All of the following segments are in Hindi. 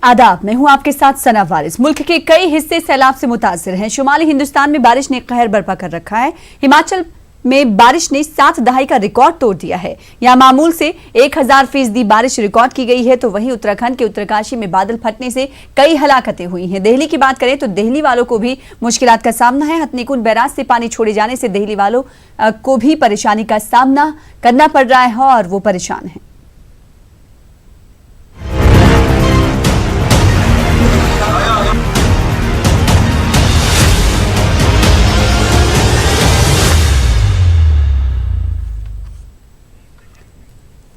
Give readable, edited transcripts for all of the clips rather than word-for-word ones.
आदाब। मैं हूं आपके साथ सना वारिस। मुल्क के कई हिस्से सैलाब से मुतासिर हैं। शुमाली हिंदुस्तान में बारिश ने कहर बर्पा कर रखा है। हिमाचल में बारिश ने 7 दहाई का रिकॉर्ड तोड़ दिया है। यहां मामूल से 1000% बारिश रिकॉर्ड की गई है। तो वहीं उत्तराखंड के उत्तरकाशी में बादल फटने से कई हलाकतें हुई हैं। दिल्ली की बात करें तो दिल्ली वालों को भी मुश्किलात का सामना है। हथनीकुंड बैराज से पानी छोड़े जाने से दिल्ली वालों को भी परेशानी का सामना करना पड़ रहा है और वो परेशान है।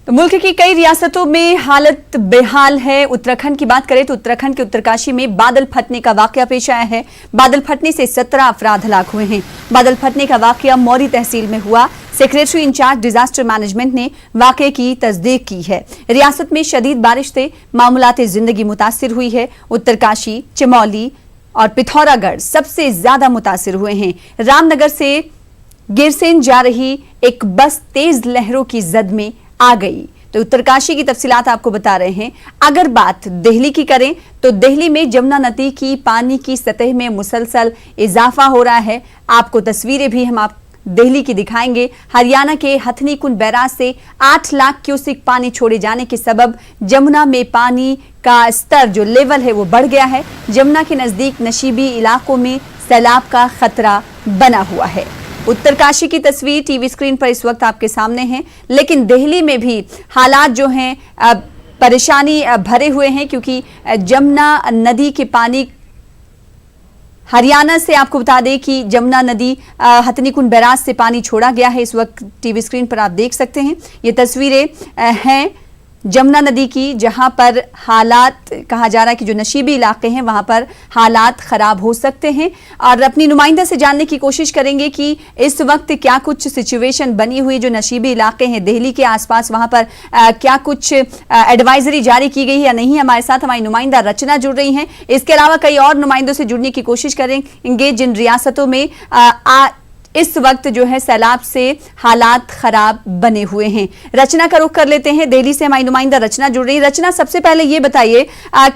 तो मुल्क की कई रियासतों में हालत बेहाल है। उत्तराखंड की बात करें तो उत्तराखंड के उत्तरकाशी में बादल फटने का वाकया पेश आया है। बादल फटने से 17 अफराद हलाक हुए हैं। बादल फटने का वाकया मौरी तहसील में हुआ। सेक्रेटरी इंचार्ज डिजास्टर मैनेजमेंट ने वाकये की तस्दीक की है। रियासत में शदीद बारिश से मामूलाते जिंदगी मुतासिर हुई है। उत्तरकाशी, चमौली और पिथौरागढ़ सबसे ज्यादा मुतासिर हुए हैं। रामनगर से गिरसेन जा रही एक बस तेज लहरों की जद में आ गई। तो उत्तरकाशी की तफसीलात आपको बता रहे हैं। अगर बात दिल्ली की करें तो दिल्ली में जमुना नदी की पानी की सतह में मुसलसल इजाफा हो रहा है। आपको तस्वीरें भी हम दिल्ली की दिखाएंगे। हरियाणा के हथनीकुंड बैराज से 8 लाख क्यूसेक पानी छोड़े जाने के सबब जमुना में पानी का स्तर जो लेवल है वो बढ़ गया है। जमुना के नजदीक नशीबी इलाकों में सैलाब का खतरा बना हुआ है। उत्तरकाशी की तस्वीर टीवी स्क्रीन पर इस वक्त आपके सामने है। लेकिन दिल्ली में भी हालात जो हैं परेशानी भरे हुए हैं, क्योंकि जमुना नदी के पानी हरियाणा से आपको बता दें कि जमुना नदी हथनीकुंड बैराज से पानी छोड़ा गया है। इस वक्त टीवी स्क्रीन पर आप देख सकते हैं। ये तस्वीरें हैं जमुना नदी की, जहां पर हालात कहा जा रहा है कि जो नशीबी इलाके हैं वहां पर हालात खराब हो सकते हैं। और अपनी नुमाइंदा से जानने की कोशिश करेंगे कि इस वक्त क्या कुछ सिचुएशन बनी हुई जो नशीबी इलाके हैं दिल्ली के आसपास, वहां पर क्या कुछ एडवाइजरी जारी की गई है या नहीं। हमारे साथ हमारी नुमाइंदा रचना जुड़ रही हैं। इसके अलावा कई और नुमाइंदों से जुड़ने की कोशिश करेंगे जिन रियासतों में इस वक्त जो है सैलाब से हालात खराब बने हुए हैं। रचना का रुख कर लेते हैं। दिल्ली से हमारी नुमाइंदा रचना जुड़ रही है। रचना, सबसे पहले ये बताइए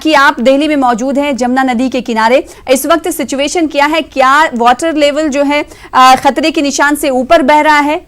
कि आप दिल्ली में मौजूद हैं जमुना नदी के किनारे। इस वक्त सिचुएशन क्या है? क्या वाटर लेवल जो है खतरे के निशान से ऊपर बह रहा है?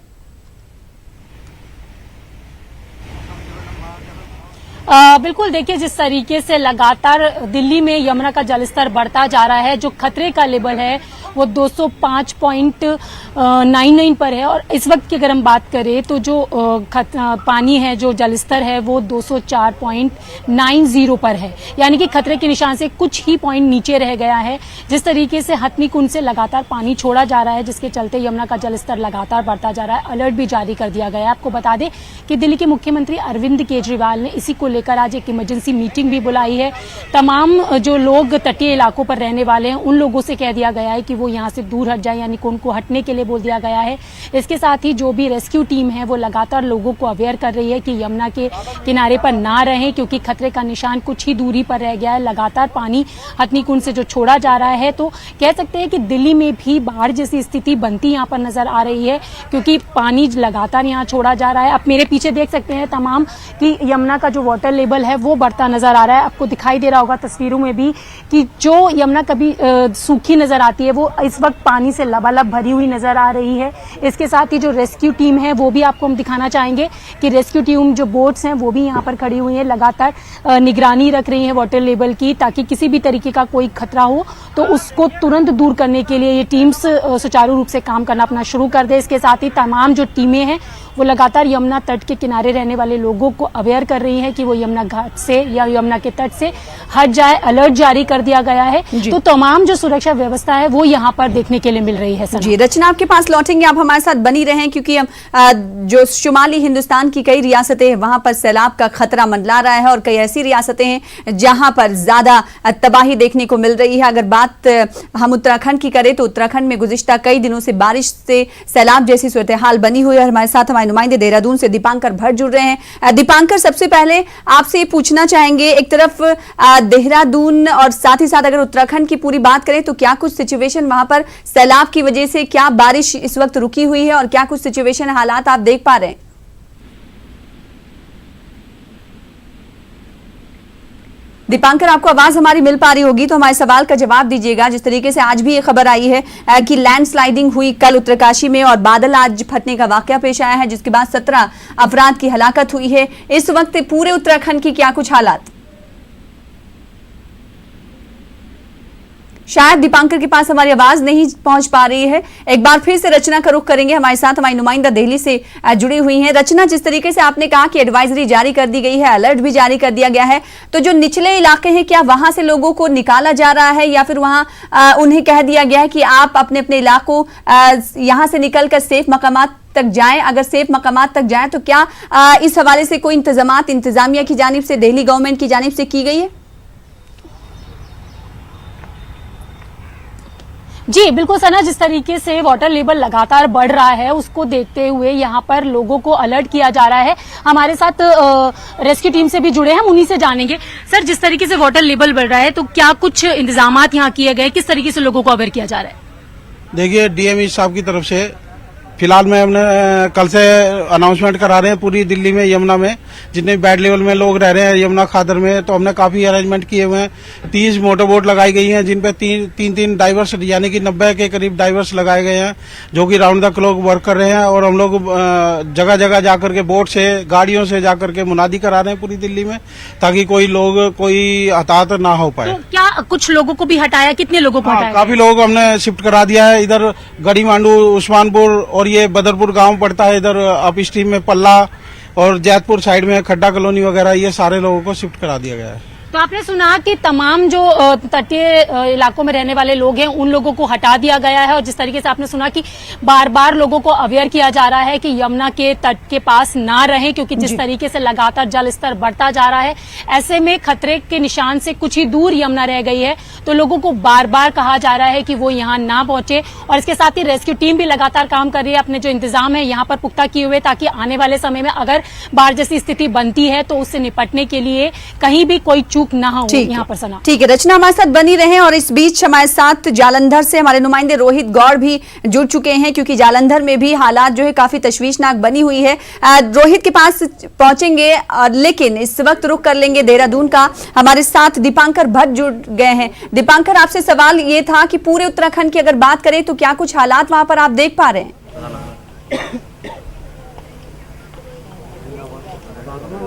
बिल्कुल, देखिए जिस तरीके से लगातार दिल्ली में यमुना का जलस्तर बढ़ता जा रहा है, जो खतरे का लेवल है वो 205.99 पर है। और इस वक्त की अगर हम बात करें तो जो पानी है, जो जलस्तर है वो 204.90 पर है, यानी कि खतरे के निशान से कुछ ही पॉइंट नीचे रह गया है। जिस तरीके से हथनीकुंड से लगातार पानी छोड़ा जा रहा है, जिसके चलते यमुना का जलस्तर लगातार बढ़ता जा रहा है। अलर्ट भी जारी कर दिया गया है। आपको बता दें कि दिल्ली के मुख्यमंत्री अरविंद केजरीवाल ने इसी को लेकर आज एक इमरजेंसी मीटिंग भी बुलाई है। तमाम जो लोग तटीय इलाकों पर रहने वाले हैं उन लोगों से कह दिया गया है कि वो यहाँ से दूर हट जाए, यानी कि उनको हटने के लिए बोल दिया गया है। इसके साथ ही जो भी रेस्क्यू टीम है वो लगातार लोगों को अवेयर कर रही है कि यमुना के किनारे पर ना रहें, क्योंकि खतरे का निशान कुछ ही दूरी पर रह गया है। लगातार पानी हथनीकुंड से जो छोड़ा जा रहा है, तो कह सकते हैं कि दिल्ली में भी बाढ़ जैसी स्थिति बनती यहाँ पर नजर आ रही है, क्योंकि पानी लगातार यहाँ छोड़ा जा रहा है। आप मेरे पीछे देख सकते हैं तमाम कि यमुना का जो वाटर लेवल है वो बढ़ता नजर आ रहा है। आपको दिखाई दे रहा होगा तस्वीरों में भी कि जो यमुना कभी सूखी नजर आती है वो इस वक्त पानी से लबालब भरी हुई नजर आ रही है। इसके साथ ही जो रेस्क्यू टीम है वो भी आपको हम दिखाना चाहेंगे कि रेस्क्यू टीम जो बोट्स हैं वो भी यहाँ पर खड़ी हुई है, लगातार निगरानी रख रही है वाटर लेवल की, ताकि किसी भी तरीके का कोई खतरा हो तो उसको तुरंत दूर करने के लिए ये टीम्स सुचारू रूप से काम करना अपना शुरू कर दे। इसके साथ ही तमाम जो टीमें हैं वो लगातार यमुना तट के किनारे रहने वाले लोगों को अवेयर कर रही हैं कि वो यमुना घाट से या यमुना के तट से हट जाए। अलर्ट जारी कर दिया गया है। तो तमाम जो सुरक्षा व्यवस्था है वो यहाँ पर देखने के लिए मिल रही है। जी, रचना आपके पास लौटेंगे, आप हमारे साथ बनी रहें, क्योंकि हम जो शुमाली हिंदुस्तान की कई रियासतें हैं वहां पर सैलाब का खतरा मंडला रहा है और कई ऐसी रियासतें हैं जहां पर ज्यादा तबाही देखने को मिल रही है। अगर बात हम उत्तराखंड की करें तो उत्तराखंड में गुज़िश्ता कई दिनों से बारिश से सैलाब जैसी सूरत हाल बनी हुई है। हमारे साथ हमारे नुमाइंदे देहरादून से दीपांकर भट्ट जुड़ रहे हैं। दीपांकर, सबसे पहले आपसे पूछना चाहेंगे, एक तरफ देहरादून और साथ ही साथ अगर उत्तराखंड की पूरी बात करें तो क्या कुछ सिचुएशन वहां पर सैलाब की वजह से, क्या बारिश इस वक्त रुकी हुई है और क्या कुछ सिचुएशन हालात आप देख पा रहे हैं? दीपांकर, आपको आवाज हमारी मिल पा रही होगी तो हमारे सवाल का जवाब दीजिएगा। जिस तरीके से आज भी ये खबर आई है कि लैंडस्लाइडिंग हुई कल उत्तरकाशी में और बादल आज फटने का वाकया पेश आया है, जिसके बाद 17 अफराद की हलाकत हुई है। इस वक्त पूरे उत्तराखंड की क्या कुछ हालात? शायद दीपांकर के पास हमारी आवाज नहीं पहुंच पा रही है। एक बार फिर से रचना का रुख करेंगे, हमारे साथ हमारी नुमाइंदा दिल्ली से जुड़ी हुई हैं। रचना, जिस तरीके से आपने कहा कि एडवाइजरी जारी कर दी गई है, अलर्ट भी जारी कर दिया गया है, तो जो निचले इलाके हैं क्या वहां से लोगों को निकाला जा रहा है या फिर वहां उन्हें कह दिया गया है कि आप अपने अपने इलाकों यहां से निकलकर सेफ मकामात तक जाएं? अगर सेफ मकामात तक जाएं तो क्या इस हवाले से कोई इंतजामात इंतजामिया की जानिब से, दिल्ली गवर्नमेंट की जानिब से की गई है? जी बिल्कुल सना, जिस तरीके से वाटर लेवल लगातार बढ़ रहा है उसको देखते हुए यहाँ पर लोगों को अलर्ट किया जा रहा है। हमारे साथ रेस्क्यू टीम से भी जुड़े हैं, हम उन्हीं से जानेंगे। सर, जिस तरीके से वाटर लेवल बढ़ रहा है तो क्या कुछ इंतजामात यहाँ किए गए, किस तरीके से लोगों को अवेयर किया जा रहा है? देखिए, डीएमई साहब की तरफ से फिलहाल में हमने कल से अनाउंसमेंट करा रहे हैं पूरी दिल्ली में, यमुना में जितने बैड लेवल में लोग रह रहे हैं यमुना खादर में, तो हमने काफी अरेंजमेंट किए हुए हैं। 30 मोटर बोट लगाई गई हैं जिन पे तीन डाइवर्स यानी कि 90 के करीब डाइवर्स लगाए गए हैं जो कि राउंड द क्लॉक वर्क कर रहे हैं। और हम लोग जगह जगह जाकर के बोट से, गाड़ियों से जाकर के मुनादी करा रहे हैं पूरी दिल्ली में, ताकि कोई हताहत ना हो पाए। तो क्या कुछ लोगों को भी हटाया? कितने लोगों को हटाया? काफी लोग हमने शिफ्ट करा दिया है। इधर गढ़ी मांडू, उस्मानपुर और ये बदरपुर गांव पड़ता है, इधर अप स्ट्रीम में पल्ला और जैतपुर साइड में खड्डा कॉलोनी वगैरह, ये सारे लोगों को शिफ्ट करा दिया गया है। तो आपने सुना कि तमाम जो तटीय इलाकों में रहने वाले लोग हैं उन लोगों को हटा दिया गया है, और जिस तरीके से आपने सुना कि बार बार लोगों को अवेयर किया जा रहा है कि यमुना के तट के पास ना रहें, क्योंकि जिस तरीके से लगातार जल स्तर बढ़ता जा रहा है, ऐसे में खतरे के निशान से कुछ ही दूर यमुना रह गई है, तो लोगों को बार बार कहा जा रहा है कि वो यहाँ ना पहुंचे। और इसके साथ ही रेस्क्यू टीम भी लगातार काम कर रही है, अपने जो इंतजाम है यहाँ पर पुख्ता किए हुए, ताकि आने वाले समय में अगर बाढ़ जैसी स्थिति बनती है तो उससे निपटने के लिए कहीं भी कोई चूक ना हो यहाँ पर। सना, ठीक है, रचना हमारे साथ बनी रहे। और इस बीच हमारे साथ जालंधर से हमारे नुमाइंदे रोहित गौड़ भी जुड़ चुके हैं, क्योंकि जालंधर में भी हालात जो है काफी तशवीशनाक बनी हुई है। रोहित के पास पहुंचेंगे, लेकिन इस वक्त रुख कर लेंगे देहरादून का। हमारे साथ दीपांकर भट्ट जुड़ गए हैं। दीपांकर, आपसे सवाल ये था कि पूरे उत्तराखंड की अगर बात करें तो क्या कुछ हालात वहां पर आप देख पा रहे हैं?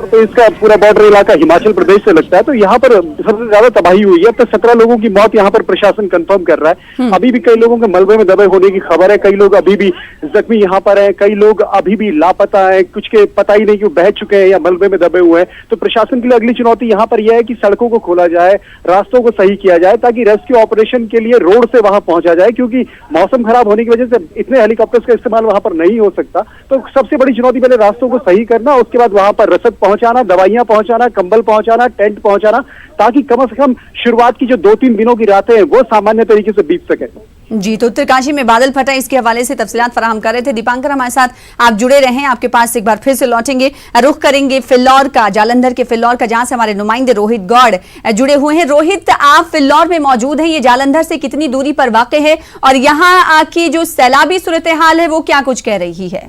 तो इसका पूरा बॉर्डर इलाका हिमाचल प्रदेश से लगता है, तो यहाँ पर सबसे ज्यादा तबाही हुई है। अब तक 17 लोगों की मौत यहाँ पर प्रशासन कंफर्म कर रहा है। अभी भी कई लोगों के मलबे में दबे होने की खबर है, कई लोग अभी भी जख्मी यहाँ पर हैं, कई लोग अभी भी लापता हैं, कुछ के पता ही नहीं कि वो बह चुके हैं या मलबे में दबे हुए हैं। तो प्रशासन के लिए अगली चुनौती यहाँ पर यह है कि सड़कों को खोला जाए, रास्तों को सही किया जाए, ताकि रेस्क्यू ऑपरेशन के लिए रोड से वहां पहुंचा जाए, क्योंकि मौसम खराब होने की वजह से इतने हेलीकॉप्टर्स का इस्तेमाल वहां पर नहीं हो सकता। तो सबसे बड़ी चुनौती पहले रास्तों को सही करना, उसके बाद वहां पर रसद पहुंचाना, दवाइयां पहुंचाना, कंबल पहुंचाना, टेंट पहुंचाना, ताकि कम से कम शुरुआत की जो 2-3 दिनों की रातें हैं वो सामान्य तरीके से बीत सके। जी, तो उत्तरकाशी में बादल फटा, इसके हवाले से तफसीलात फराहम कर रहे थे दीपांकर। हमारे साथ आप जुड़े रहें, आपके पास एक बार फिर से लौटेंगे, रुख करेंगे फिल्लौर का, जालंधर के फिल्लौर का, जहां से हमारे नुमाइंदे रोहित गौड़ जुड़े हुए हैं। रोहित, आप फिल्लौर में मौजूद हैं, ये जालंधर से कितनी दूरी पर वाक़ है और यहाँ की जो सैलाबी सूरत हाल है वो क्या कुछ कह रही है?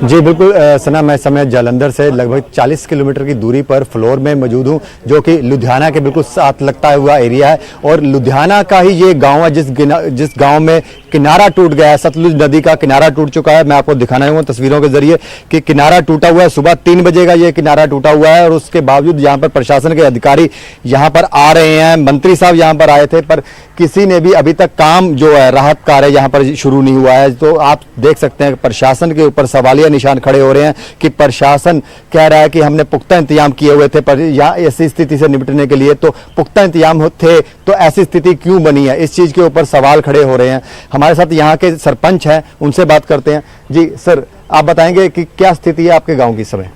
जी बिल्कुल सना, मैं समय जालंधर से लगभग 40 किलोमीटर की दूरी पर फ्लोर में मौजूद हूं, जो कि लुधियाना के बिल्कुल साथ लगता हुआ एरिया है। और लुधियाना का ही ये गांव है जिस गांव में किनारा टूट गया है, सतलुज नदी का किनारा टूट चुका है। मैं आपको दिखाना चाहूंगा तस्वीरों के जरिए कि किनारा टूटा हुआ है। सुबह 3 बजे का ये किनारा टूटा हुआ है और उसके बावजूद यहाँ पर प्रशासन के अधिकारी यहाँ पर आ रहे हैं, मंत्री साहब यहाँ पर आए थे, पर किसी ने भी अभी तक काम जो है राहत कार्य यहाँ पर शुरू नहीं हुआ है। तो आप देख सकते हैं प्रशासन के ऊपर सवालिया निशान खड़े हो रहे हैं कि प्रशासन कह रहा है कि हमने पुख्ता इंतजाम किए हुए थे, पर यहाँ ऐसी स्थिति से निपटने के लिए तो पुख्ता इंतजाम थे, तो ऐसी स्थिति क्यों बनी है, इस चीज के ऊपर सवाल खड़े हो रहे हैं। हमारे साथ यहाँ के सरपंच हैं, उनसे बात करते हैं। जी सर, आप बताएंगे कि क्या स्थिति है आपके गाँव की इस समय?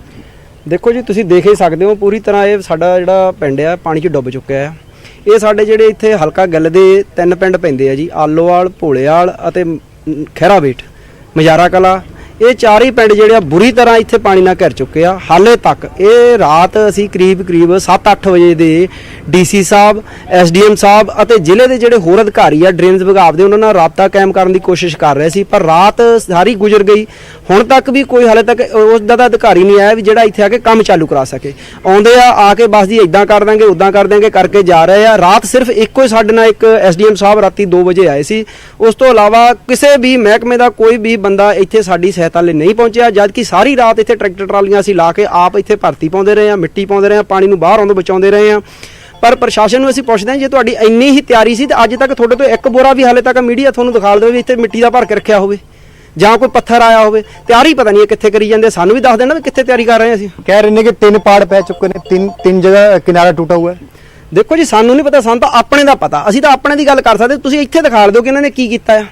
देखो जी, ਤੁਸੀਂ ਦੇਖ ਹੀ ਸਕਦੇ ਹੋ ਪੂਰੀ ਤਰ੍ਹਾਂ ਇਹ ਸਾਡਾ ਜਿਹੜਾ ਪਿੰਡ ਹੈ ਪਾਣੀ 'ਚ ਡੁੱਬ ਚੁੱਕਿਆ ਹੈ। ਇਹ ਸਾਡੇ ਜਿਹੜੇ ਇੱਥੇ ਹਲਕਾ ਗੱਲ ਦੇ 3 ਪਿੰਡ ਪੈਂਦੇ ਆ ਜੀ, ਆਲੋਵਾਲ, ਭੋਲੇਵਾਲ ਅਤੇ ਖਹਿਰਾਵੇਟ, ਮਜਾਰਾ ਕਲਾ। ਇਹ 4 ਹੀ ਪਿੰਡ ਜਿਹੜੇ ਆ ਬੁਰੀ ਤਰ੍ਹਾਂ ਇੱਥੇ ਪਾਣੀ ਨਾਲ ਘਿਰ ਚੁੱਕੇ ਆ। ਹਾਲੇ ਤੱਕ ਇਹ ਰਾਤ ਅਸੀਂ ਕਰੀਬ 7-8 ਵਜੇ ਦੇ ਡੀਸੀ ਸਾਹਿਬ, ਐਸਡੀਐਮ ਸਾਹਿਬ ਅਤੇ ਜ਼ਿਲ੍ਹੇ ਦੇ ਜਿਹੜੇ ਹੋਰ ਅਧਿਕਾਰੀ ਆ ਡਰੇਨੇਜ ਵਿਭਾਗ ਦੇ, ਉਹਨਾਂ ਨਾਲ ਰਾਬਤਾ ਕਾਇਮ ਕਰਨ ਦੀ ਕੋਸ਼ਿਸ਼ ਕਰ ਰਹੇ ਸੀ, ਪਰ ਰਾਤ ਸਾਰੀ ਗੁਜ਼ਰ ਗਈ। ਹੁਣ ਤੱਕ ਵੀ ਕੋਈ ਹਾਲੇ ਤੱਕ ਉਸ ਦਾ ਤਾਂ ਅਧਿਕਾਰੀ ਨਹੀਂ ਆਇਆ ਵੀ ਜਿਹੜਾ ਇੱਥੇ ਆ ਕੇ ਕੰਮ ਚਾਲੂ ਕਰਾ ਸਕੇ। ਆਉਂਦੇ ਆ ਕੇ ਬਸ ਜੀ ਇਦਾਂ ਕਰ ਦਾਂਗੇ ਉਦਾਂ ਕਰ ਦਾਂਗੇ ਕਰਕੇ ਜਾ ਰਹੇ ਆ। ਰਾਤ ਸਿਰਫ ਇੱਕੋ ਹੀ ਸਾਡੇ ਨਾਲ ਇੱਕ ਐਸਡੀਐਮ ਸਾਹਿਬ ਰਾਤੀ 2 ਵਜੇ ਆਏ ਸੀ, ਉਸ ਤੋਂ ਇਲਾਵਾ ਕਿਸੇ ਵੀ ਮਹਿਕਮੇ ਦਾ ਕੋਈ ਵੀ ਬੰਦਾ ਇੱਥੇ ਸਾਡੀ ਸਹਾਇਤਾ ਲਈ ਨਹੀਂ ਪਹੁੰਚਿਆ, ਜਦ ਕਿ ਸਾਰੀ ਰਾਤ ਇੱਥੇ ਟਰੈਕਟਰ ਟਰਾਲੀਆਂ ਅਸੀਂ ਲਾ ਕੇ ਆਪ ਇੱਥੇ ਭਰਤੀ ਪਾਉਂਦੇ ਰਹੇ ਆ, ਮਿੱਟੀ ਪਾਉਂਦੇ ਰਹੇ ਆ, ਪਾਣੀ ਨੂੰ ਬਾਹਰ ਆਉਂਦੇ ਬਚਾਉਂਦੇ ਰਹੇ ਆ। ਪਰ ਪ੍ਰਸ਼ਾਸਨ ਨੂੰ ਅਸੀਂ ਪੁੱਛਦੇ ਹਾਂ ਜੇ ਤੁਹਾਡੀ ਇੰਨੀ ਹੀ ਤਿਆਰੀ ਸੀ ਤਾਂ ਅੱਜ ਤੱਕ ਤੁਹਾਡੇ ਤੋਂ ਇੱਕ ਬੋਰਾ ਵੀ ਹਾਲੇ ਤੱਕ ਮੀਡੀਆ ਤੁਹਾਨੂੰ ਦਿਖਾ ਦੇਵੇ ਵੀ ਇੱਥੇ ਮਿੱਟੀ ਦਾ ਭਰ ਕੇ ਰੱਖਿਆ ਹੋਵੇ ਜਾਂ ਕੋਈ ਪੱਥਰ ਆਇਆ ਹੋਵੇ। ਤਿਆਰੀ ਪਤਾ ਨਹੀਂ ਕਿੱਥੇ ਕਰੀ ਜਾਂਦੇ, ਸਾਨੂੰ ਵੀ ਦੱਸ ਦੇਣਾ ਵੀ ਕਿੱਥੇ ਤਿਆਰੀ ਕਰ ਰਹੇ ਹਾਂ ਅਸੀਂ। कह रहे हैं कि 3 पहाड़ पै चुके हैं, 3 जगह किनारा टूटा हुआ है। ਦੇਖੋ ਜੀ ਸਾਨੂੰ ਨਹੀਂ ਪਤਾ, ਸਾਨੂੰ ਤਾਂ ਆਪਣੇ ਦਾ ਪਤਾ, ਅਸੀਂ ਤਾਂ ਆਪਣੇ ਦੀ ਗੱਲ ਕਰ ਸਕਦੇ। ਤੁਸੀਂ ਇੱਥੇ ਦਿਖਾ ਦਿਓ ਕਿ ਇਹਨਾਂ ਨੇ ਕੀ ਕੀਤਾ ਆ,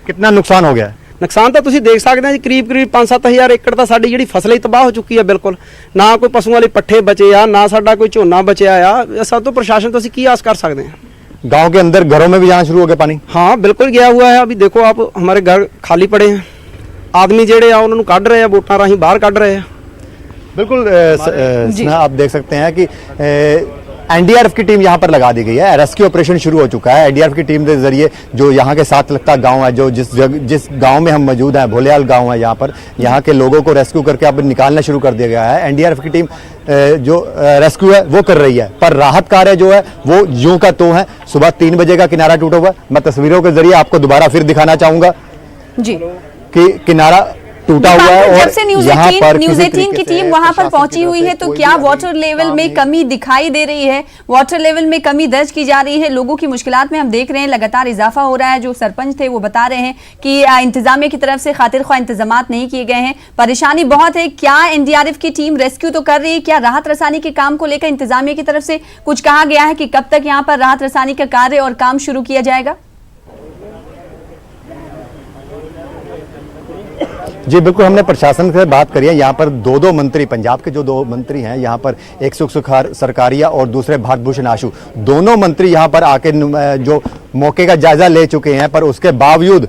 कितना नुकसान हो गया है। ਨੁਕਸਾਨ ਤਾਂ ਤੁਸੀਂ ਦੇਖ ਸਕਦੇ ਆ ਜੀ, ਕਰੀਬ 5-7 ਹਜ਼ਾਰ ਏਕੜ ਤਾਂ ਸਾਡੀ ਜਿਹੜੀ ਫਸਲ ਹੀ ਤਬਾਹ ਹੋ ਚੁੱਕੀ ਆ ਬਿਲਕੁਲ। ਨਾ ਕੋਈ ਪਸ਼ੂਆਂ ਲਈ ਪੱਠੇ ਬਚੇ ਆ, ਨਾ ਸਾਡਾ ਕੋਈ ਝੋਨਾ ਬਚਿਆ ਆ। ਸਭ ਤੋਂ ਪ੍ਰਸ਼ਾਸਨ ਤੋਂ ਅਸੀਂ ਕੀ ਆਸ ਕਰ ਸਕਦੇ ਆ। गांव के अंदर घरों में भी जाना शुरू हो गया पानी। हाँ बिल्कुल गया हुआ है। अभी देखो आप हमारे घर खाली पड़े हैं, आदमी जेड़े आ उन्होंने काट रहे हैं, वोटां राही बाहर काट रहे हैं। बिल्कुल स्नेहा, आप देख सकते हैं कि एनडीआरएफ की टीम यहाँ पर लगा दी गई है। रेस्क्यू ऑपरेशन शुरू हो चुका है। एनडीआरएफ की टीम के जरिए जो यहाँ के साथ लगता गांव है, जो जिस गांव में हम मौजूद हैं, भोलेयाल गांव है, यहाँ पर यहाँ के लोगों को रेस्क्यू करके अब निकालना शुरू कर दिया गया है। एनडीआरएफ की टीम जो रेस्क्यू है वो कर रही है, पर राहत कार्य जो है वो यूं का तो है। सुबह 3 बजे का किनारा टूटा हुआ है। मैं तस्वीरों के जरिए आपको दोबारा फिर दिखाना चाहूंगा जी कि किनारा टूटा हुआ है। जब और से न्यूज़ यहाँ पर 18 की टीम वहां पर पहुंची हुई है, तो क्या वाटर लेवल में कमी दिखाई दे रही है? वाटर लेवल में कमी दर्ज की जा रही है। लोगों की मुश्किलात में हम देख रहे हैं लगातार इजाफा हो रहा है। जो सरपंच थे वो बता रहे हैं कि इंतजामिया की तरफ से खातिर ख्वाह इंतजामात नहीं किए गए हैं, परेशानी बहुत है। क्या एनडीआरएफ की टीम रेस्क्यू तो कर रही है, क्या राहत रसानी के काम को लेकर इंतजामिया की तरफ से कुछ कहा गया है कि कब तक यहाँ पर राहत रसानी का कार्य और काम शुरू किया जाएगा? जी बिल्कुल, हमने प्रशासन से बात करी है। यहाँ पर 2 मंत्री, पंजाब के जो 2 मंत्री हैं यहाँ पर, एक सुख सरकारिया और दूसरे भारत भूषण आशु, दोनों मंत्री यहाँ पर आके जो मौके का जायजा ले चुके हैं, पर उसके बावजूद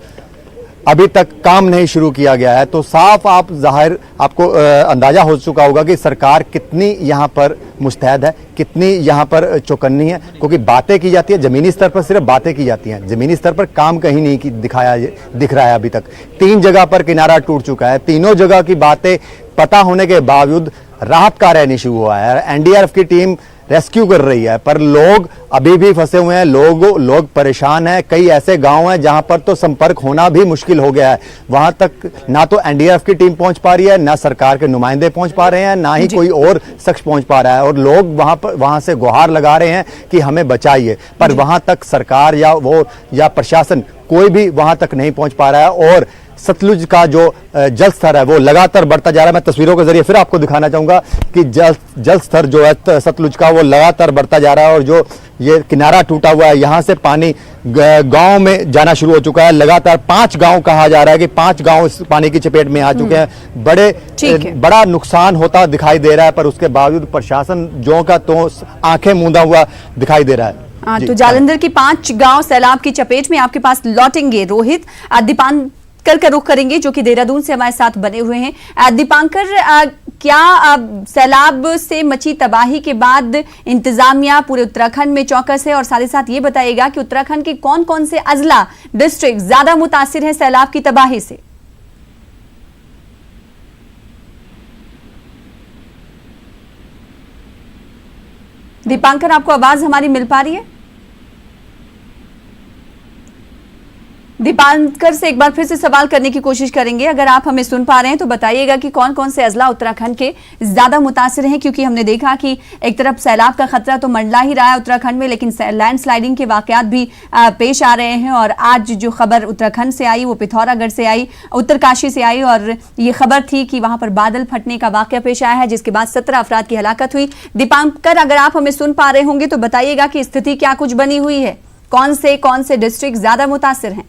अभी तक काम नहीं शुरू किया गया है। तो साफ आप जाहिर आपको अंदाजा हो चुका होगा कि सरकार कितनी यहाँ पर मुस्तैद है, कितनी यहाँ पर चौकन्नी है, क्योंकि बातें की जाती है जमीनी स्तर पर, सिर्फ बातें की जाती हैं, जमीनी स्तर पर काम कहीं नहीं दिख रहा है अभी तक। 3 जगह पर किनारा टूट चुका है। तीनों जगह की बातें पता होने के बावजूद राहत कार्य नहीं शुरू हुआ है। एनडीआरएफ की टीम रेस्क्यू कर रही है, पर लोग अभी भी फंसे हुए हैं, लोग परेशान हैं। कई ऐसे गांव हैं जहां पर तो संपर्क होना भी मुश्किल हो गया है। वहां तक ना तो एनडीआरएफ की टीम पहुंच पा रही है, ना सरकार के नुमाइंदे पहुंच पा रहे हैं, ना ही कोई और शख्स पहुंच पा रहा है। और लोग वहां से गुहार लगा रहे हैं कि हमें बचाइए, पर वहां तक सरकार या प्रशासन कोई भी वहां तक नहीं पहुंच पा रहा है। और सतलुज का जो जल स्तर है वो लगातार बढ़ता जा रहा है। मैं तस्वीरों के जरिए फिर आपको दिखाना चाहूंगा कि जल स्तर जो है सतलुज का वो लगातार बढ़ता जा रहा है। और जो ये किनारा टूटा हुआ है, यहाँ से पानी गांव में जाना शुरू हो चुका है। लगातार 5 गांव कहा जा रहा है कि 5 गांव इस पानी की चपेट में आ चुके हैं। बड़ा नुकसान होता दिखाई दे रहा है, पर उसके बावजूद प्रशासन जो का तो आंखें मूंदा हुआ दिखाई दे रहा है। तो जालंधर की 5 गांव सैलाब की चपेट में। आपके पास लौटेंगे रोहित। दीपांकर का रुख करेंगे जो कि देहरादून से हमारे साथ बने हुए हैं। दीपांकर, क्या सैलाब से मची तबाही के बाद इंतजामिया पूरे उत्तराखंड में चौकस है? और साथ ही साथ ये बताइएगा कि उत्तराखंड के कौन कौन से अजला, डिस्ट्रिक्ट ज्यादा मुतासिर हैं सैलाब की तबाही से? दीपांकर, आपको आवाज हमारी मिल पा रही है? दीपांकर से एक बार फिर से सवाल करने की कोशिश करेंगे। अगर आप हमें सुन पा रहे हैं तो बताइएगा कि कौन कौन से अजला उत्तराखंड के ज्यादा मुतासिर हैं, क्योंकि हमने देखा कि एक तरफ सैलाब का खतरा तो मंडला ही रहा है उत्तराखंड में, लेकिन लैंडस्लाइडिंग के वाकयात भी पेश आ रहे हैं। और आज जो खबर उत्तराखंड से आई वो पिथौरागढ़ से आई, उत्तरकाशी से आई, और ये खबर थी कि वहां पर बादल फटने का वाकया पेश आया है, जिसके बाद 17 अफराद की हलाकत हुई। दीपांकर, अगर आप हमें सुन पा रहे होंगे तो बताइएगा कि स्थिति क्या कुछ बनी हुई है, कौन से डिस्ट्रिक्ट ज्यादा मुतासिर हैं?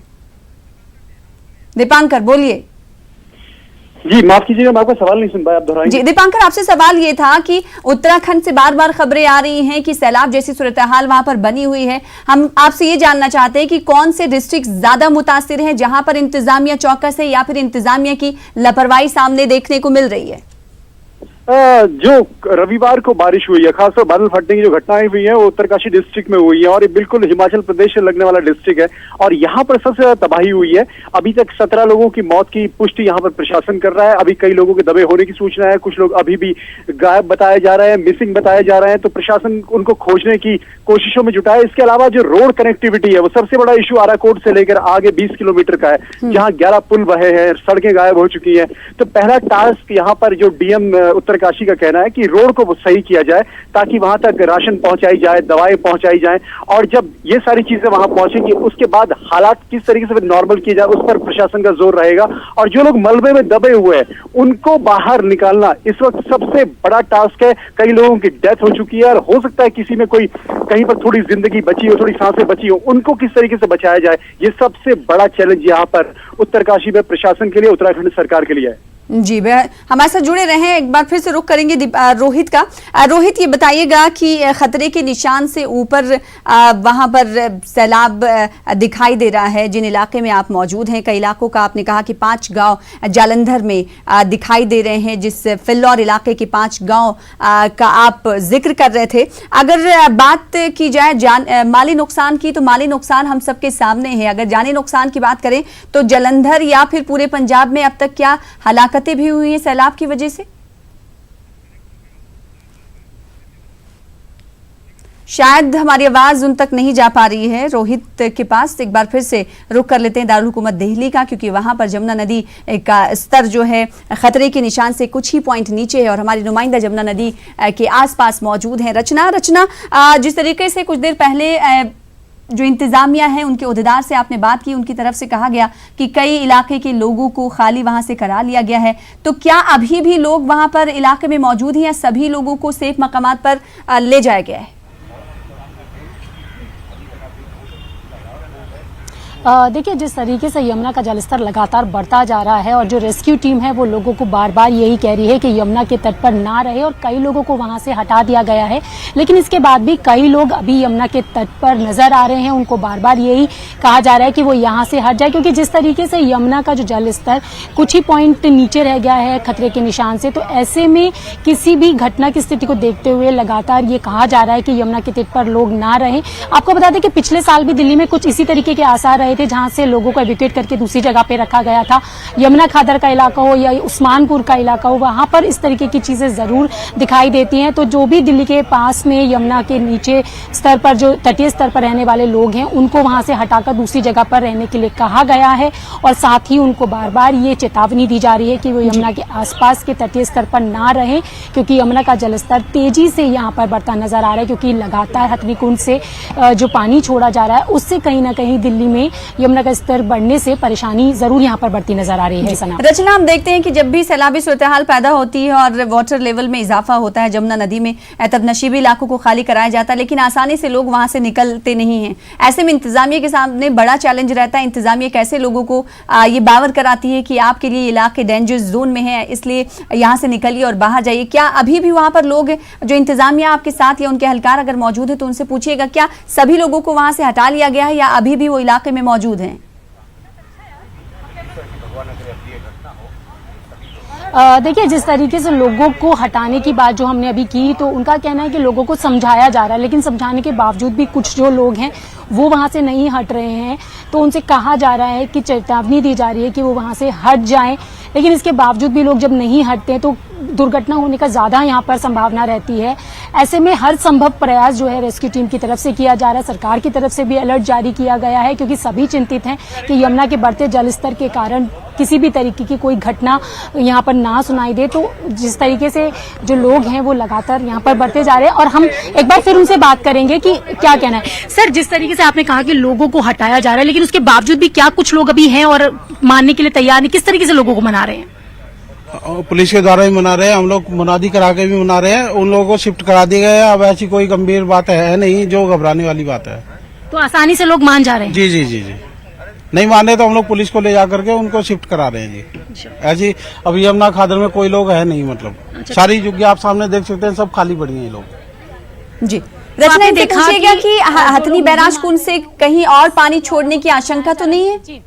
दीपांकर बोलिए। जी माफ कीजिएगा, मैं आपका सवाल नहीं सुन पाया, आप दोहराएंगे? जी दीपांकर, आपसे सवाल ये था कि उत्तराखंड से बार बार खबरें आ रही हैं कि सैलाब जैसी सूरत हाल वहां पर बनी हुई है। हम आपसे ये जानना चाहते हैं कि कौन से डिस्ट्रिक्ट ज्यादा मुतासिर हैं, जहां पर इंतजामिया चौकस है या फिर इंतजामिया की लापरवाही सामने देखने को मिल रही है? जो रविवार को बारिश हुई है, खासतौर बादल फटने की जो घटनाएं हुई हैं वो उत्तरकाशी डिस्ट्रिक्ट में हुई है और ये बिल्कुल हिमाचल प्रदेश से लगने वाला डिस्ट्रिक्ट है और यहाँ पर सबसे ज्यादा तबाही हुई है। अभी तक 17 लोगों की मौत की पुष्टि यहाँ पर प्रशासन कर रहा है। अभी कई लोगों के दबे होने की सूचना है, कुछ लोग अभी भी गायब बताए जा रहे हैं, मिसिंग बताए जा रहे हैं, तो प्रशासन उनको खोजने की कोशिशों में जुटा है। इसके अलावा जो रोड कनेक्टिविटी है वो सबसे बड़ा इशू आराकोट से लेकर आगे 20 किलोमीटर का है, जहाँ 11 पुल बहे हैं, सड़कें गायब हो चुकी है। तो पहला टास्क यहाँ पर जो डीएम उत्तरकाशी का कहना है कि रोड को सही किया जाए ताकि वहां तक राशन पहुंचाई जाए, दवाएं पहुंचाई जाए और जब ये सारी चीजें वहां पहुंचेंगी उसके बाद हालात किस तरीके से नॉर्मल किए जाए उस पर प्रशासन का जोर रहेगा। और जो लोग मलबे में दबे हुए हैं उनको बाहर निकालना इस वक्त सबसे बड़ा टास्क है। कई लोगों की डेथ हो चुकी है और हो सकता है किसी में कोई कहीं पर थोड़ी जिंदगी बची हो, थोड़ी सांसें बची हो, उनको किस तरीके से बचाया जाए, ये सबसे बड़ा चैलेंज यहाँ पर उत्तरकाशी में प्रशासन के लिए, उत्तराखंड सरकार के लिए है। जी, हमारे साथ जुड़े रहे। एक बार फिर से रुख करेंगे रोहित का। रोहित, ये बताइएगा कि खतरे के निशान से ऊपर वहां पर सैलाब दिखाई दे रहा है जिन इलाके में आप मौजूद हैं। कई इलाकों का आपने कहा कि 5 गांव जालंधर में दिखाई दे रहे हैं, जिस फिल्लौर इलाके के 5 गांव का आप जिक्र कर रहे थे। अगर बात की जाए माली नुकसान की, तो माली नुकसान हम सबके सामने है। अगर जानी नुकसान की बात करें तो जालंधर या फिर पूरे पंजाब में अब तक क्या हलाकतें भी हुई हैं सैलाब की वजह से? शायद हमारी आवाज उन तक नहीं जा पा रही है रोहित के पास। एक बार फिर से रुख कर लेते हैं दारुल हुकूमत दिल्ली का, क्योंकि वहां पर जमुना नदी का स्तर जो है खतरे के निशान से कुछ ही पॉइंट नीचे है और हमारी नुमाइंदा जमुना नदी के आसपास मौजूद है। रचना, जिस तरीके से कुछ देर पहले जो इंतजामिया है उनके ओहदेदार से आपने बात की, उनकी तरफ से कहा गया कि कई इलाके के लोगों को खाली वहां से करा लिया गया है, तो क्या अभी भी लोग वहां पर इलाके में मौजूद हैं या सभी लोगों को सेफ मकामात पर ले जाया गया है? देखिए, जिस तरीके से यमुना का जलस्तर लगातार बढ़ता जा रहा है और जो रेस्क्यू टीम है वो लोगों को बार बार यही कह रही है कि यमुना के तट पर ना रहे और कई लोगों को वहां से हटा दिया गया है, लेकिन इसके बाद भी कई लोग अभी यमुना के तट पर नजर आ रहे हैं। उनको बार बार यही कहा जा रहा है कि वो यहाँ से हट जाए, क्योंकि जिस तरीके से यमुना का जो जलस्तर कुछ ही पॉइंट नीचे रह गया है खतरे के निशान से, तो ऐसे में किसी भी घटना की स्थिति को देखते हुए लगातार ये कहा जा रहा है कि यमुना के तट पर लोग ना रहें। आपको बता दें कि पिछले साल भी दिल्ली में कुछ इसी तरीके के आसार रहे थे, जहां से लोगों को एवैक्यूएट करके दूसरी जगह पे रखा गया था। यमुना खादर का इलाका हो या उस्मानपुर का इलाका हो, वहां पर इस तरीके की चीजें जरूर दिखाई देती हैं। तो जो भी दिल्ली के पास में यमुना के नीचे स्तर पर जो तटीय स्तर पर रहने वाले लोग हैं उनको वहां से हटाकर दूसरी जगह पर रहने के लिए कहा गया है और साथ ही उनको बार बार ये चेतावनी दी जा रही है कि वो यमुना के आसपास के तटीय स्तर पर ना रहें, क्योंकि यमुना का जलस्तर तेजी से यहाँ पर बढ़ता नजर आ रहा है, क्योंकि लगातार हथनीकुंड से जो पानी छोड़ा जा रहा है उससे कहीं ना कहीं दिल्ली में यमुना का स्तर बढ़ने से परेशानी जरूर यहाँ पर बढ़ती नजर आ रही है। सना, रचना, हम देखते हैं कि जब भी सैलाबी सूरत-ए-हाल पैदा होती है और वाटर लेवल में इजाफा होता है जमुना नदी में, तब नशीबी इलाकों को खाली कराया जाता है, लेकिन आसानी से लोग वहां से निकलते नहीं हैं। ऐसे में इंतजामिया के सामने बड़ा चैलेंज रहता है। इंतजामिया कैसे लोगों को ये बावर कराती है कि आपके लिए इलाके डेंजर जोन में है, इसलिए यहाँ से निकलिए और बाहर जाइए। क्या अभी भी वहां पर लोग जो इंतजामिया आपके साथ या उनके एहलकार अगर मौजूद है तो उनसे पूछिएगा, क्या सभी लोगों को वहां से हटा लिया गया है या अभी भी वो इलाके में मौजूद हैं? देखिए, जिस तरीके से लोगों को हटाने की बात जो हमने अभी की, तो उनका कहना है कि लोगों को समझाया जा रहा है, लेकिन समझाने के बावजूद भी कुछ जो लोग हैं वो वहां से नहीं हट रहे हैं। तो उनसे कहा जा रहा है कि चेतावनी दी जा रही है कि वो वहां से हट जाएं, लेकिन इसके बावजूद भी लोग जब नहीं हटते तो दुर्घटना होने का ज्यादा यहाँ पर संभावना रहती है। ऐसे में हर संभव प्रयास जो है रेस्क्यू टीम की तरफ से किया जा रहा है। सरकार की तरफ से भी अलर्ट जारी किया गया है, क्योंकि सभी चिंतित हैं कि यमुना के बढ़ते जलस्तर के कारण किसी भी तरीके की कोई घटना यहाँ पर ना सुनाई दे। तो जिस तरीके से जो लोग हैं वो लगातार यहाँ पर बढ़ते जा रहे हैं और हम एक बार फिर उनसे बात करेंगे कि क्या कहना है। सर, जिस तरीके से आपने कहा कि लोगों को हटाया जा रहा है, लेकिन उसके बावजूद भी क्या कुछ लोग अभी हैं और मानने के लिए तैयार नहीं? किस तरीके से लोगों को मना रहे हैं? पुलिस के द्वारा भी मना रहे हैं, हम लोग मुनादी करा के भी मना रहे हैं। उन लोगों को शिफ्ट करा दिया गया है। अब ऐसी कोई गंभीर बात है नहीं जो घबराने वाली बात है। तो आसानी से लोग मान जा रहे हैं? जी जी जी जी, नहीं माने तो हम लोग पुलिस को ले जा करके उनको शिफ्ट करा रहे हैं जी। ऐसी अब यमुना खादर में कोई लोग है नहीं, मतलब सारी जगह आप सामने देख सकते हैं, सब खाली पड़ी है ये लोग। जी, रचना, देखा कि हथनी बैराज कुंड से कहीं और पानी छोड़ने की आशंका तो नहीं है?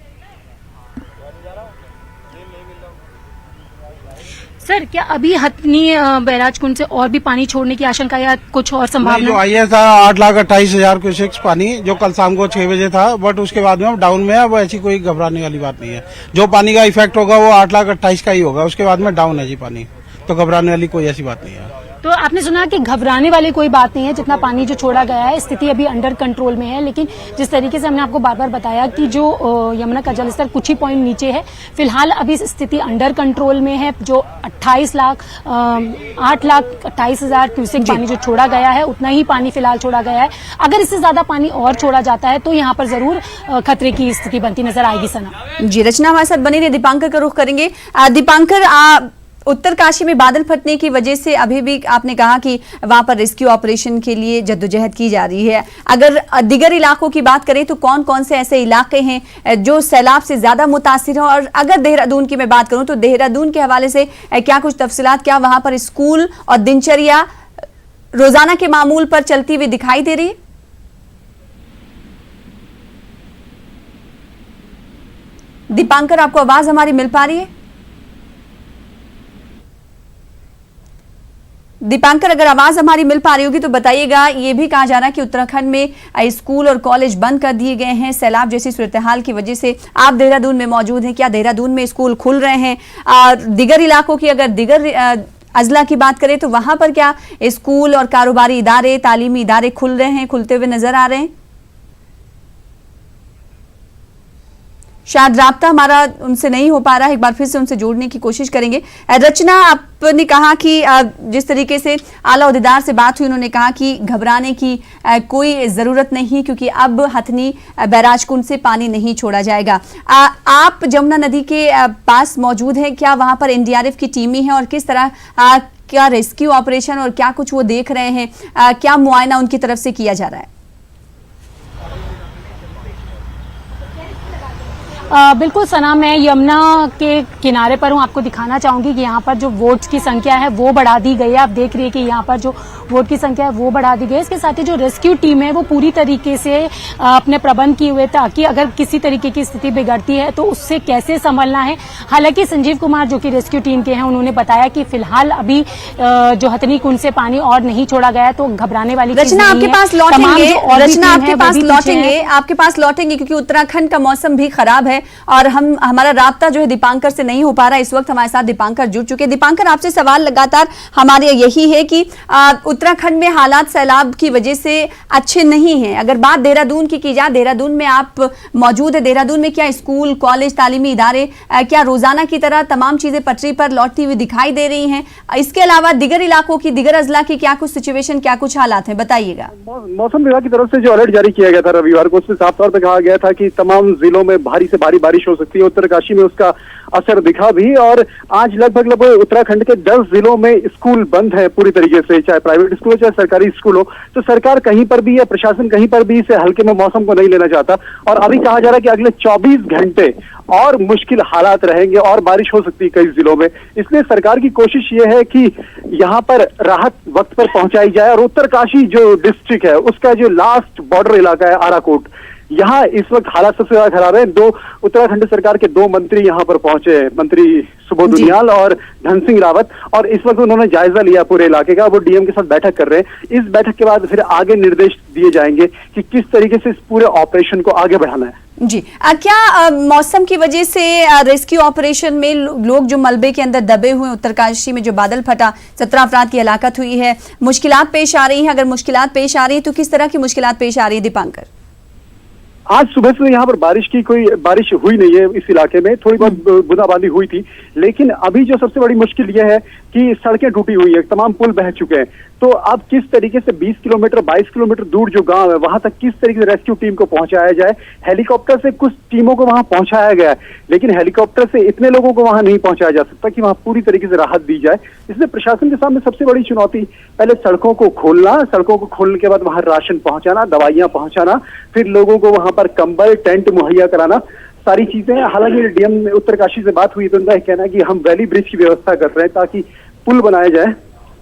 सर, क्या अभी हथनी बैराज कुंड से और भी पानी छोड़ने की आशंका या कुछ और नहीं, संभावना? जो आई था 8,28,000 क्यूसेक्स पानी जो कल शाम को 6 बजे था, बट उसके बाद में अब डाउन में है। अब ऐसी कोई घबराने वाली बात नहीं है। जो पानी का इफेक्ट होगा वो 8,28,000 का ही होगा, उसके बाद में डाउन है जी पानी, तो घबराने वाली कोई ऐसी बात नहीं है। तो आपने सुना कि घबराने वाली कोई बात नहीं है, जितना पानी जो छोड़ा गया है स्थिति अभी अंडर कंट्रोल में है। लेकिन जिस तरीके से हमने आपको बार बार बताया कि जो यमुना का जलस्तर कुछ ही पॉइंट नीचे है, फिलहाल अभी स्थिति अंडर कंट्रोल में है। जो 8,28,000 क्यूसेक पानी जो छोड़ा गया है, उतना ही पानी फिलहाल छोड़ा गया है। अगर इससे ज्यादा पानी और छोड़ा जाता है तो यहाँ पर जरूर खतरे की स्थिति बनती नजर आएगी। सना जी, रचना हमारे साथ बनी रही। दीपांकर का रुख करेंगे। दीपांकर, उत्तरकाशी में बादल फटने की वजह से अभी भी आपने कहा कि वहां पर रेस्क्यू ऑपरेशन के लिए जद्दोजहद की जा रही है। अगर दिगर इलाकों की बात करें तो कौन कौन से ऐसे इलाके हैं जो सैलाब से ज्यादा मुतासिर हैं? और अगर देहरादून की मैं बात करूं तो देहरादून के हवाले से क्या कुछ तफसीलात, क्या वहां पर स्कूल और दिनचर्या रोजाना के मामूल पर चलती हुई दिखाई दे रही है? दीपांकर, आपको आवाज हमारी मिल पा रही है? दीपांकर, अगर आवाज हमारी मिल पा रही होगी तो बताइएगा। ये भी कहा जा रहा है कि उत्तराखंड में स्कूल और कॉलेज बंद कर दिए गए हैं सैलाब जैसी सूरत हाल की वजह से। आप देहरादून में मौजूद हैं, क्या देहरादून में स्कूल खुल रहे हैं? दिगर इलाकों की अगर दिगर अजला की बात करें तो वहां पर क्या स्कूल और कारोबारी इदारे, तालीमी इदारे खुल रहे हैं, खुलते हुए नजर आ रहे हैं? शायद राब्ता हमारा उनसे नहीं हो पा रहा है, एक बार फिर से उनसे जोड़ने की कोशिश करेंगे। रचना, आपने कहा कि जिस तरीके से आला ओहदेदार से बात हुई, उन्होंने कहा कि घबराने की कोई जरूरत नहीं, क्योंकि अब हथनी बैराज कुंड से पानी नहीं छोड़ा जाएगा। आप जमुना नदी के पास मौजूद हैं, क्या वहां पर एनडीआरएफ की टीमें हैं और किस तरह क्या रेस्क्यू ऑपरेशन और क्या कुछ वो देख रहे हैं, क्या मुआयना उनकी तरफ से किया जा रहा है? बिल्कुल सना, मैं यमुना के किनारे पर हूँ। आपको दिखाना चाहूंगी कि यहाँ पर जो वोट्स की संख्या है वो बढ़ा दी गई है। आप देख रही है कि यहाँ पर जो वोट की संख्या है वो बढ़ा दी गई है। इसके साथ ही जो रेस्क्यू टीम है वो पूरी तरीके से अपने प्रबंध किए हुए, ताकि अगर किसी तरीके की स्थिति बिगड़ती है तो उससे कैसे संभलना है। हालांकि संजीव कुमार जो कि रेस्क्यू टीम के हैं, उन्होंने बताया कि फिलहाल अभी जो हथनी कुंड से पानी और नहीं छोड़ा गया, तो घबराने वाली चीज रचना, नहीं आपके है। पास लौटेंगे, रचना आपके पास वो भी लौटेंगे, आपके पास लौटेंगे, क्योंकि उत्तराखंड का मौसम भी खराब है और हमारा राब्ता जो है दीपांकर से नहीं हो पा रहा। इस वक्त हमारे साथ दीपांकर जुड़ चुके हैं। दीपांकर, आपसे सवाल लगातार हमारे यही है कि उत्तराखंड में हालात सैलाब की वजह से अच्छे नहीं हैं। अगर बात देहरादून की जाए, देहरादून में आप मौजूद है, देहरादून में क्या स्कूल, कॉलेज, तालीमी इदारे क्या रोजाना की तरह तमाम चीजें पटरी पर लौटती हुई दिखाई दे रही हैं? इसके अलावा दिगर इलाकों की, दिगर अजला की क्या कुछ सिचुएशन, क्या कुछ हालात हैं, बताइएगा। मौसम विभाग की तरफ से जो अलर्ट जारी किया गया था रविवार को, उसमें साफ तौर पर कहा गया था कि तमाम जिलों में भारी से भारी बारिश हो सकती है। उत्तरकाशी में उसका असर दिखा भी, और आज लगभग उत्तराखंड के 10 जिलों में स्कूल बंद है पूरी तरीके से, चाहे प्राइवेट स्कूल हो चाहे सरकारी स्कूल हो। तो सरकार कहीं पर भी या प्रशासन कहीं पर भी इसे हल्के में मौसम को नहीं लेना चाहता, और अभी कहा जा रहा है कि अगले 24 घंटे और मुश्किल हालात रहेंगे और बारिश हो सकती है कई जिलों में। इसलिए सरकार की कोशिश ये है कि यहाँ पर राहत वक्त पर पहुंचाई जाए। और उत्तरकाशी जो डिस्ट्रिक्ट है, उसका जो लास्ट बॉर्डर इलाका है आराकोट, यहाँ इस वक्त हालात सबसे ज्यादा खराब है। उत्तराखंड सरकार के 2 मंत्री यहाँ पर पहुंचे हैं, मंत्री सुबोध उनियाल और धन सिंह रावत, और इस वक्त उन्होंने जायजा लिया पूरे इलाके का। वो डीएम के साथ बैठक कर रहे हैं। इस बैठक के बाद फिर आगे निर्देश दिए जाएंगे कि किस तरीके से इस पूरे ऑपरेशन को आगे बढ़ाना है। जी, क्या मौसम की वजह से रेस्क्यू ऑपरेशन में लोग जो मलबे के अंदर दबे हुए, उत्तरकाशी में जो बादल फटा, 17 अफराद की हलाकत हुई है, मुश्किलात पेश आ रही हैं? अगर मुश्किलात पेश आ रही है तो किस तरह की मुश्किलात पेश आ रही है, दीपांकर? आज सुबह से यहाँ पर कोई बारिश हुई नहीं है इस इलाके में, थोड़ी बहुत बूंदाबांदी हुई थी। लेकिन अभी जो सबसे बड़ी मुश्किल यह है कि सड़कें टूटी हुई है, तमाम पुल बह चुके हैं। तो अब किस तरीके से 20 किलोमीटर 22 किलोमीटर दूर जो गांव है, वहां तक किस तरीके से रेस्क्यू टीम को पहुंचाया जाए। हेलीकॉप्टर से कुछ टीमों को वहां पहुंचाया गया है, लेकिन हेलीकॉप्टर से इतने लोगों को वहां नहीं पहुंचाया जा सकता कि वहां पूरी तरीके से राहत दी जाए। इसलिए प्रशासन के सामने सबसे बड़ी चुनौती पहले सड़कों को खोलना, सड़कों को खोलने के बाद वहां राशन पहुंचाना, दवाइयां पहुंचाना, फिर लोगों को वहां पर कंबल, टेंट मुहैया कराना, सारी चीजें। हालांकि डीएम उत्तरकाशी से बात हुई तो उनका कहना है कि हम वैली ब्रिज की व्यवस्था कर रहे हैं ताकि पुल बनाया जाए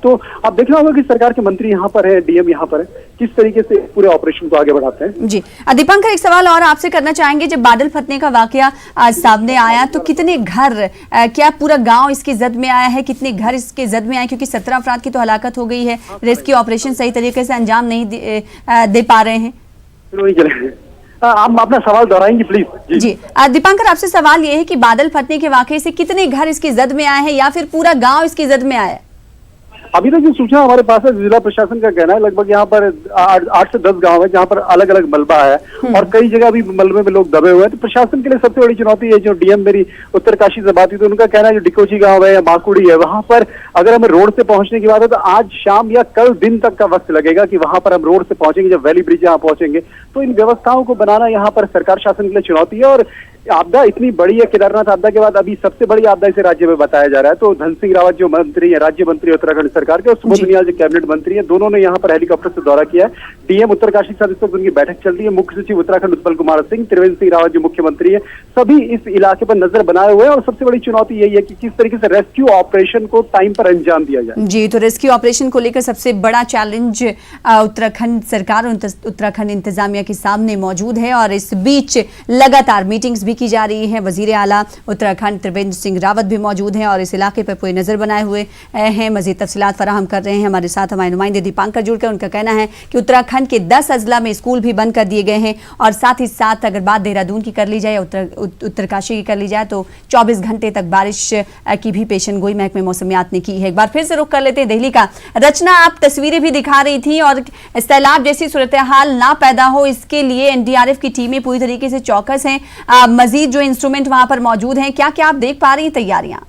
तो आप देखना होगा कि सरकार के मंत्री यहाँ पर है, डीएम यहाँ पर है, किस तरीके से पूरे ऑपरेशन को आगे बढ़ाते हैं। जी दीपांकर, एक सवाल और आपसे करना चाहेंगे। जब बादल फटने का वाकया आज सामने आया तो कितने घर, क्या पूरा गांव इसकी जद में आया है? कितने घर इसके जद में आए? क्योंकि 17 अफराद की तो हलाकत हो गई है, रेस्क्यू ऑपरेशन सही तरीके से अंजाम नहीं दे पा रहे हैं। आप अपना सवाल दोहराएंगे प्लीज। जी दीपांकर, आपसे सवाल ये है कि बादल फटने के वाकये से कितने घर इसकी जद में आए हैं या फिर पूरा गांव इसकी जद में आया है? अभी तक जो सूचना हमारे पास है, जिला प्रशासन का कहना है लगभग यहाँ पर 8 से 10 गांव है जहाँ पर अलग अलग मलबा है और कई जगह भी मलबे में लोग दबे हुए हैं। तो प्रशासन के लिए सबसे बड़ी चुनौती है, जो डीएम मेरी उत्तरकाशी से बात हुई तो उनका कहना है जो डिकोची गांव है या माकुड़ी है, वहां पर अगर हमें रोड से पहुंचने की बात है तो आज शाम या कल दिन तक का वक्त लगेगा कि वहां पर हम रोड से पहुंचेंगे। जब वैली ब्रिज यहाँ पहुंचेंगे तो इन व्यवस्थाओं को बनाना यहाँ पर सरकार शासन के लिए चुनौती है। और आपदा इतनी बड़ी है, केदारनाथ आपदा के बाद अभी सबसे बड़ी आपदा इसे राज्य में बताया जा रहा है। तो धन सिंह रावत जो मंत्री है, राज्य मंत्री उत्तराखंड सरकार के, और सुबोध उनियाल जो कैबिनेट मंत्री है, दोनों ने यहाँ पर हेलीकॉप्टर से दौरा किया है। डीएम उत्तरकाशी के साथ इस वक्त उनकी बैठक चल रही है। मुख्य सचिव उत्तराखंड उत्पल कुमार सिंह, त्रिवेंद्र सिंह रावत जो मुख्यमंत्री है, सभी इस इलाके पर नजर बनाए हुए हैं। और सबसे बड़ी चुनौती यही है कि किस तरीके से रेस्क्यू ऑपरेशन को टाइम पर अंजाम दिया जाए। जी, तो रेस्क्यू ऑपरेशन को लेकर सबसे बड़ा चैलेंज उत्तराखंड सरकार और उत्तराखंड इंतजामिया के सामने मौजूद है और इस बीच लगातार मीटिंग्स भी की जा रही है। वजीर आला उत्तराखंड त्रिवेंद्र सिंह रावत भी मौजूद हैं और इस इलाके पर पूरी नजर बनाए हुए हैं। मजीद तफसीलात फराहम कर रहे हैं हमारे साथ हमारे नुमाइंदे दीपांकर जुड़कर। उनका कहना है कि उत्तराखंड के 10 अजला में स्कूल भी बंद कर दिए गए हैं और साथ ही साथ अगर बात देहरादून की कर ली जाए, उत्तरकाशी की कर ली जाए तो 24 घंटे तक बारिश की भी पेशन गोई महकमे मौसमियात ने की है। एक बार फिर से रुख कर लेते हैं दिल्ली का। रचना, आप तस्वीरें भी दिखा रही थी और सैलाब जैसी सूरत हाल ना पैदा हो इसके लिए एनडीआरएफ की टीमें पूरी तरीके से चौकस हैं। मजीद जो इंस्ट्रूमेंट वहां पर मौजूद हैं, क्या क्या आप देख पा रही हैं तैयारियां?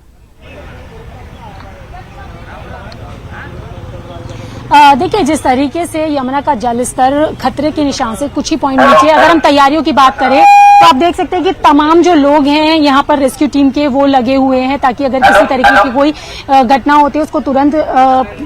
देखिए, जिस तरीके से यमुना का जलस्तर खतरे के निशान से कुछ ही पॉइंट नीचे, अगर हम तैयारियों की बात करें तो आप देख सकते हैं कि तमाम जो लोग हैं यहाँ पर रेस्क्यू टीम के वो लगे हुए हैं ताकि अगर किसी तरीके की कोई घटना होती है उसको तुरंत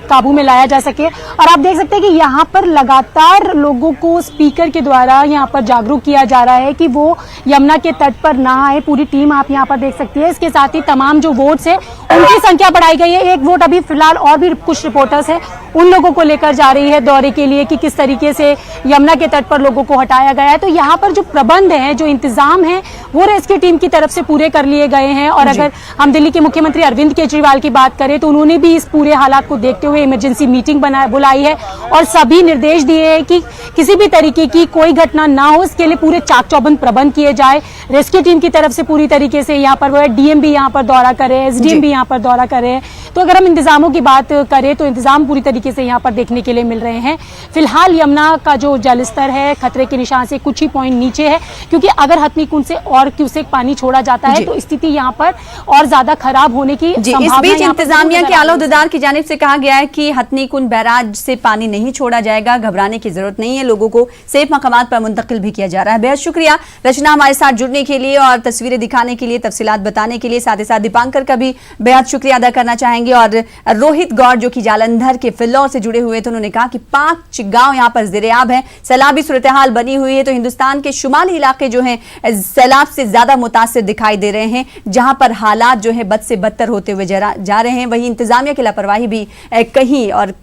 काबू में लाया जा सके। और आप देख सकते हैं कि यहाँ पर लगातार लोगों को स्पीकर के द्वारा यहाँ पर जागरूक किया जा रहा है कि वो यमुना के तट पर ना आए। पूरी टीम आप यहाँ पर देख सकती है। इसके साथ ही तमाम जो वोट्स है उनकी संख्या बढ़ाई गई है। एक वोट अभी फिलहाल और भी कुछ रिपोर्टर्स है उन लोगों को लेकर जा रही है दौरे के लिए कि किस तरीके से यमुना के तट पर लोगों को हटाया गया है। तो यहाँ पर जो प्रबंध है, जो इंतजाम है, वो रेस्क्यू टीम की तरफ से पूरे कर लिए गए हैं। और अगर हम दिल्ली के मुख्यमंत्री अरविंद केजरीवाल की बात करें तो उन्होंने भी इस पूरे हालात को देखते हुए इमरजेंसी मीटिंग बुलाई है और सभी निर्देश दिए हैं कि किसी भी तरीके की कोई घटना ना हो, इसके लिए पूरे चाक चौबंद प्रबंध किए जाए। रेस्क्यू टीम की तरफ से पूरी तरीके से यहाँ पर वो है, डीएम भी यहाँ पर दौरा करे, एसडीएम भी यहाँ पर दौरा करे। तो अगर हम इंतजामों की बात करें तो इंतजाम पूरी तरीके से यहाँ पर देखने के लिए मिल रहे हैं। फिलहाल यमुना का जो जलस्तर है खतरे के निशान से कुछ ही पॉइंट नीचे है, क्योंकि अगर हथनीकुंड से और क्यूसेक पानी छोड़ा जाता है तो स्थिति यहाँ पर और ज्यादा खराब होने की संभावना। इस बीच इंतजामिया के आला हुद्देदार की जानिब से कहा गया है कि हथनीकुंड बैराज से पानी नहीं छोड़ा जाएगा, घबराने की जरूरत नहीं है, लोगों को सेफ मकामात पर मुंतकिल भी किया जा रहा है। बेहद शुक्रिया रचना हमारे साथ जुड़ने के लिए और तस्वीरें दिखाने के लिए, तफसीलात बताने के लिए। साथ ही साथ दीपांकर का भी बेहद शुक्रिया अदा करना चाहेंगे। और रोहित गौड़ जो कि जालंधर के फिल्लौर से जुड़े हुए थे, उन्होंने कहा कि 5 गांव यहां पर ज़ेर-ए-आब हैं, सैलाबी सूरत हाल बनी हुई है। तो हिंदुस्तान के शुमाली इलाके जो हैं सैलाब से ज्यादा मुतासिर दिखाई दे रहे हैं, जहां पर हालात जो है बद से बदतर होते हुए जा रहे हैं। वहीं इंतजामिया की लापरवाही भी कहीं और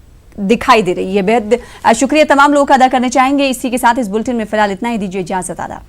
दिखाई दे रही है। बेहद शुक्रिया तमाम लोगों का अदा करना चाहेंगे। इसी के साथ इस बुलेटिन में फिलहाल इतना ही, दीजिए इजाजत। आदाब।